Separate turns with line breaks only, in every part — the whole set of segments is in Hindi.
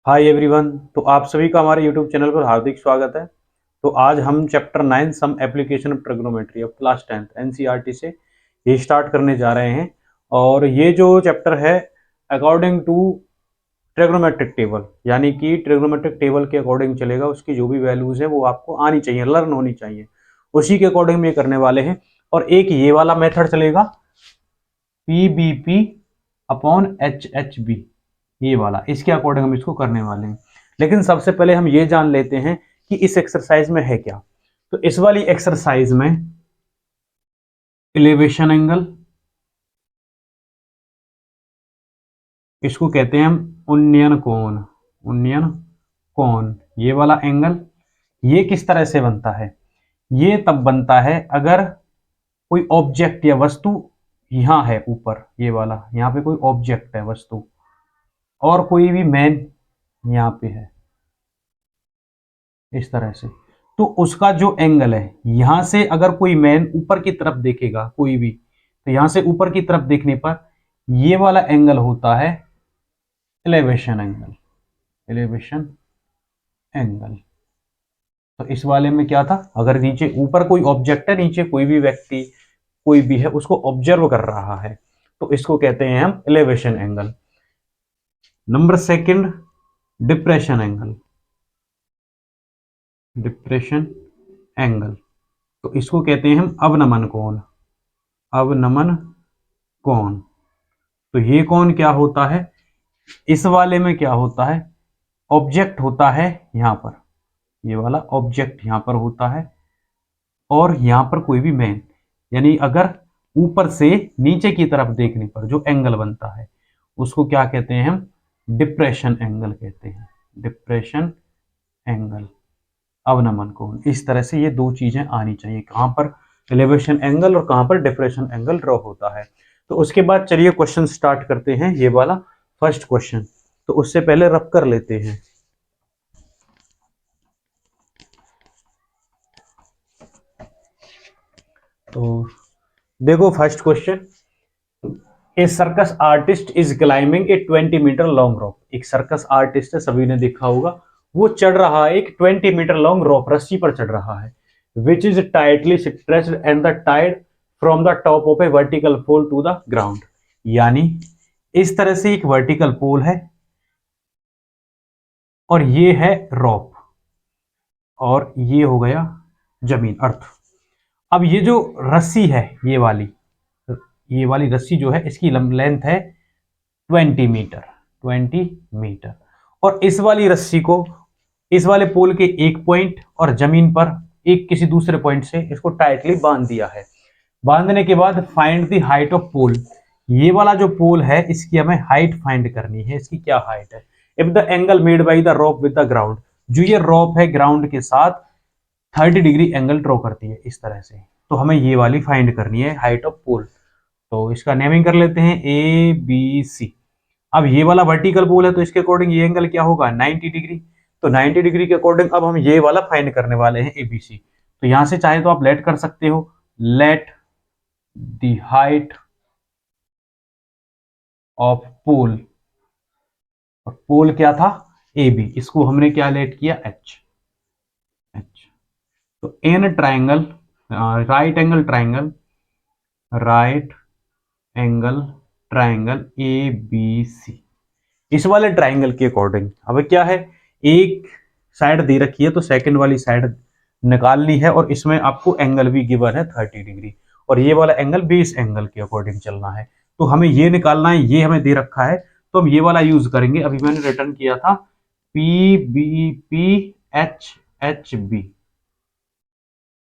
Hi everyone. तो आप सभी का हमारे यूट्यूब चैनल पर हार्दिक स्वागत है। तो आज हम chapter 9 some application of trigonometry of class 10th NCERT से ये स्टार्ट करने जा रहे हैं। और ये जो चैप्टर है अकॉर्डिंग टू ट्रिग्नोमेट्रिक टेबल, यानी कि ट्रिग्नोमेट्रिक टेबल के अकॉर्डिंग चलेगा। उसकी जो भी वैल्यूज है वो आपको आनी चाहिए, लर्न होनी चाहिए, उसी के अकॉर्डिंग में करने वाले हैं। और एक ये वाला मेथड चलेगा PBP अपॉन HHB, ये वाला, इसके अकॉर्डिंग हम इसको करने वाले हैं। लेकिन सबसे पहले हम ये जान लेते हैं कि इस एक्सरसाइज में है क्या। तो इस वाली एक्सरसाइज में एलिवेशन एंगल, इसको कहते हैं हम उन्नयन कोण। उन्नयन कोण, ये वाला एंगल, ये किस तरह से बनता है? ये तब बनता है अगर कोई ऑब्जेक्ट या वस्तु यहां है ऊपर, ये वाला, यहां पे कोई ऑब्जेक्ट है, वस्तु, और कोई भी मैन यहां पे है इस तरह से। तो उसका जो एंगल है, यहां से अगर कोई मैन ऊपर की तरफ देखेगा कोई भी, तो यहां से ऊपर की तरफ देखने पर ये वाला एंगल होता है एलिवेशन एंगल। Elevation angle. तो इस वाले में क्या था, अगर नीचे ऊपर कोई ऑब्जेक्ट है, नीचे कोई भी व्यक्ति कोई भी है, उसको ऑब्जर्व कर रहा है, तो इसको कहते हैं हम elevation angle. Number second, depression angle. Depression angle, तो इसको कहते हैं हम अवनमन कोण। अवनमन कोण। तो ये कोण क्या होता है? इस वाले में क्या होता है, ऑब्जेक्ट होता है यहां पर, ये वाला ऑब्जेक्ट यहां पर होता है, और यहां पर कोई भी मैन, यानी अगर ऊपर से नीचे की तरफ देखने पर जो एंगल बनता है, उसको क्या कहते हैं हम? डिप्रेशन एंगल कहते हैं। डिप्रेशन एंगल, अवनमन कोण। इस तरह से ये दो चीजें आनी चाहिए, कहां पर एलिवेशन एंगल और कहां पर डिप्रेशन एंगल ड्रॉ होता है। तो उसके बाद चलिए क्वेश्चन स्टार्ट करते हैं, ये वाला फर्स्ट क्वेश्चन। तो उससे पहले रब कर लेते हैं। तो देखो first question, a circus artist is climbing a 20 metre long rope. एक सर्कस आर्टिस्ट है, सभी ने देखा होगा, वो चढ़ रहा है एक 20 मीटर लॉन्ग रॉप, रस्सी पर चढ़ रहा है, which is tightly stretched and the tied from the top of a vertical pole to the ground. यानी इस तरह से एक वर्टिकल पोल है और ये है रॉप, और ये हो गया जमीन, अर्थ। अब ये जो रस्सी है, ये वाली रस्सी जो है, इसकी लेंथ है 20 मीटर। 20 मीटर। और इस वाली रस्सी को इस वाले पोल के एक पॉइंट और जमीन पर एक किसी दूसरे पॉइंट से इसको टाइटली बांध दिया है। बांधने के बाद फाइंड द हाइट ऑफ पोल। ये वाला जो पोल है, इसकी हमें हाइट फाइंड करनी है। इसकी क्या हाइट है? If the angle made by the rope with the ground, जो ये रॉप है ग्राउंड के साथ 30 डिग्री एंगल ड्रॉ करती है इस तरह से, तो हमें ये वाली फाइंड करनी है हाइट ऑफ पोल। तो इसका नेमिंग कर लेते हैं ABC। अब ये वाला वर्टिकल पोल है, तो इसके अकॉर्डिंग ये एंगल क्या होगा? 90 डिग्री। तो 90 डिग्री के अकॉर्डिंग अब हम ये वाला फाइंड करने वाले हैं ABC। तो यहां से चाहे तो आप लेट कर सकते हो, लेट द हाइट ऑफ पोल। और पोल क्या था? AB, इसको हमने क्या लेट किया? H। तो in triangle, right angle triangle ABC, इस वाले ट्राइंगल के अकॉर्डिंग अब क्या है, एक साइड दे रखी है तो सेकंड वाली साइड निकालनी है, और इसमें आपको एंगल भी गिवन है 30 डिग्री, और ये वाला एंगल बेस एंगल के अकॉर्डिंग चलना है। तो हमें ये निकालना है, ये हमें दे रखा है, तो हम ये वाला यूज करेंगे। अभी मैंने रिटर्न किया था PBP HHB,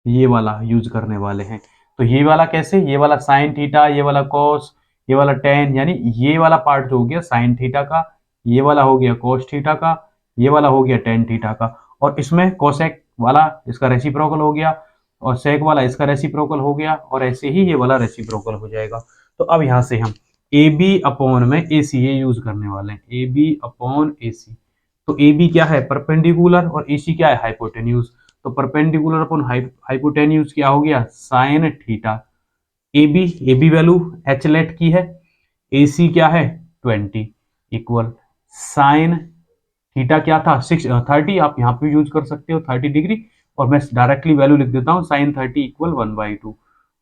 ये वाला यूज करने वाले हैं। तो ये वाला कैसे? ये वाला साइन थीटा, ये वाला कॉस, ये वाला टेन, यानी ये वाला पार्ट जो हो गया साइन थीटा का, ये वाला हो गया कॉस थीटा का, ये वाला हो गया टेन थीटा का, और इसमें कोसेक वाला इसका रेसिप्रोकल हो गया, और सेक वाला इसका रेसिप्रोकल हो गया, और ऐसे ही ये वाला रेसिप्रोकल हो जाएगा। तो अब यहां से हम AB अपॉन में AC ये यूज करने वाले हैं, AB अपॉन AC। तो AB क्या है? परपेंडिकुलर, और AC क्या है? हाइपोटेन्यूज। तो परपेंडिकुलर अपॉन हाइपोटेन्यूज क्या हो गया? Sine theta. AB value H let की है, AC क्या है? 20 इक्वल साइन थीटा क्या था 30, आप यहाँ पे यूज कर सकते हो 30 डिग्री, और मैं डायरेक्टली वैल्यू लिख देता हूँ साइन 30 इक्वल 1/2।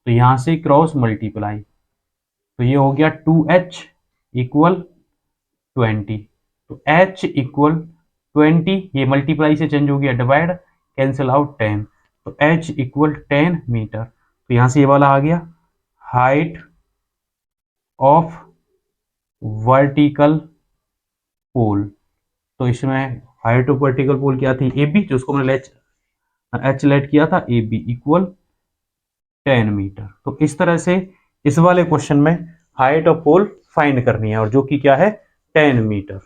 तो यहाँ से क्रॉस मल्टीप्लाई, तो ये हो गया 2h इक्वल 20। तो h इक्वल 20, ये मल्टीप्लाई से चेंज हो गया डिवाइड, कैंसिल आउट 10, तो h इक्वल 10 मीटर। तो यहाँ से ये वाला आ गया हाइट ऑफ वर्टिकल पोल। तो इसमें हाइट ऑफ वर्टिकल पोल क्या थी, ए बी, जो उसको मैंने एच लेट किया था, ए बी इक्वल 10 मीटर। तो इस तरह से इस वाले क्वेश्चन में हाइट ऑफ पोल फाइंड करनी है, और जो कि क्या है 10 मीटर।